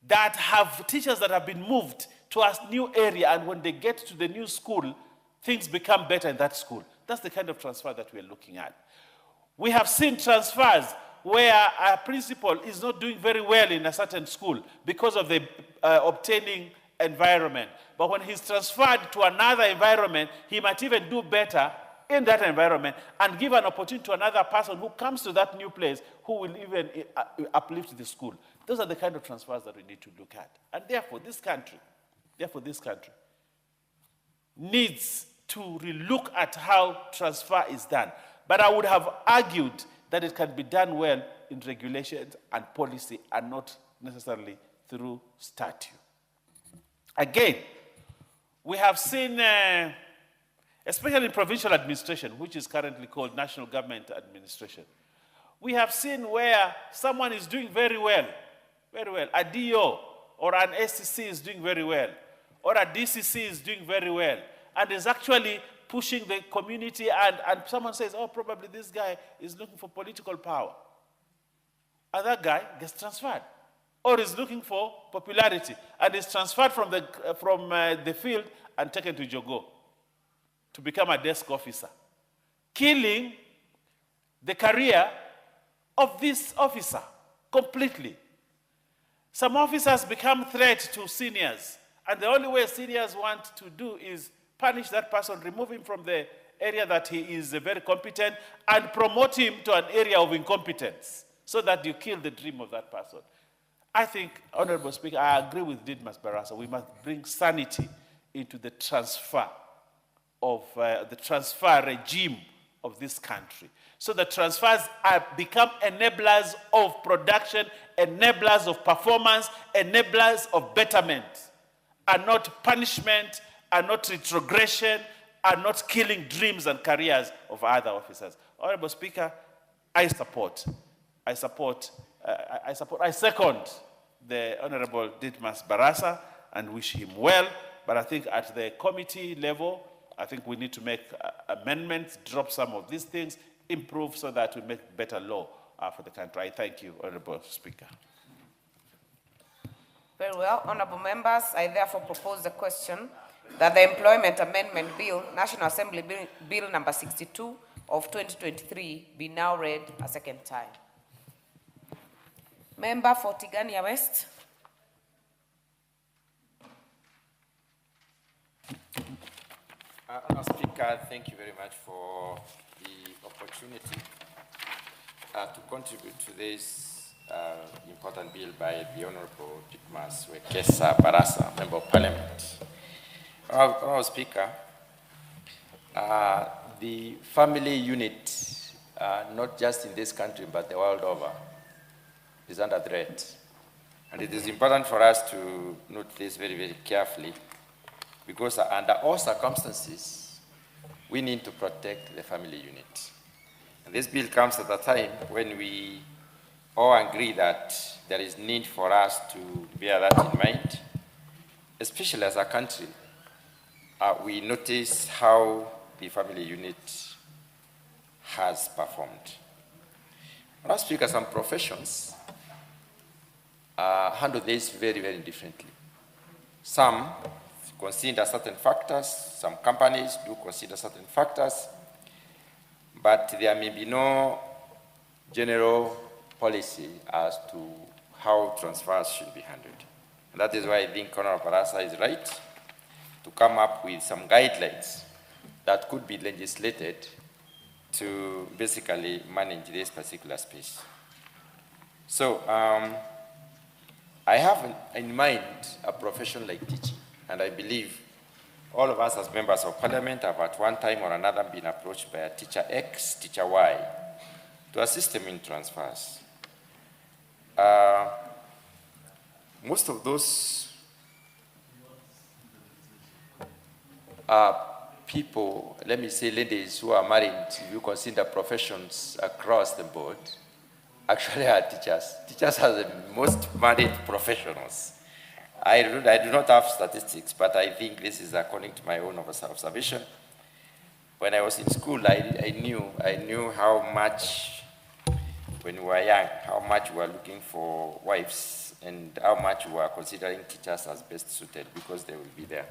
that have teachers that have been moved to a new area, and when they get to the new school, things become better in that school. That's the kind of transfer that we're looking at. We have seen transfers where a principal is not doing very well in a certain school because of the obtaining environment. But when he's transferred to another environment, he might even do better in that environment and give an opportunity to another person who comes to that new place who will even uplift the school. Those are the kind of transfers that we need to look at. And therefore, this country needs to relook at how transfer is done. But I would have argued that it can be done well in regulations and policy and not necessarily through statute. Again, we have seen, especially in provincial administration, which is currently called National Government Administration, we have seen where someone is doing very well, a DO or an SCC is doing very well, or a DCC is doing very well, and is actually pushing the community, and someone says, oh, probably this guy is looking for political power. And that guy gets transferred. Or is looking for popularity, and is transferred from the field and taken to Jogo to become a desk officer, killing the career of this officer completely. Some officers become threat to seniors, and the only way seniors want to do is punish that person, remove him from the area that he is very competent, and promote him to an area of incompetence, so that you kill the dream of that person. I think, Honorable Speaker, I agree with Didmus Barasa. We must bring sanity into the transfer regime of this country. So the transfers become enablers of production, enablers of performance, enablers of betterment, and not punishment, and not retrogression, and not killing dreams and careers of other officers. Honorable Speaker, I second the Honorable Didmus Barasa and wish him well, but I think at the committee level, I think we need to make amendments, drop some of these things, improve so that we make better law for the country. I thank you, Honorable Speaker. Very well. Honorable members, I therefore propose the question that the Employment Amendment Bill, National Assembly Bill number 62 of 2023 be now read a second time. Member for Tigania West. Honourable Speaker, thank you very much for the opportunity to contribute to this important bill by the Honourable Didmus Wekesa Barasa, Member of Parliament. Honourable Speaker, the family unit, not just in this country but the world over, is under threat. And it is important for us to note this very, very carefully, because under all circumstances, we need to protect the family unit. And this bill comes at a time when we all agree that there is need for us to bear that in mind, especially as a country. We notice how the family unit has performed. Honourable Speaker, some professions handle this very, very differently. Some consider certain factors, some companies do consider certain factors, but there may be no general policy as to how transfers should be handled. And that is why I think Honorable Barasa is right to come up with some guidelines that could be legislated to basically manage this particular space. So, I have in mind a profession like teaching, and I believe all of us as members of Parliament have at one time or another been approached by a teacher X, teacher Y, to assist them in transfers. Most of those people, let me say ladies who are married, if you consider professions across the board, actually are teachers. Teachers are the most married professionals. I do not have statistics, but I think this is according to my own observation. When I was in school, I knew how much, when we were young, how much we were looking for wives and how much we are considering teachers as best suited because they will be there.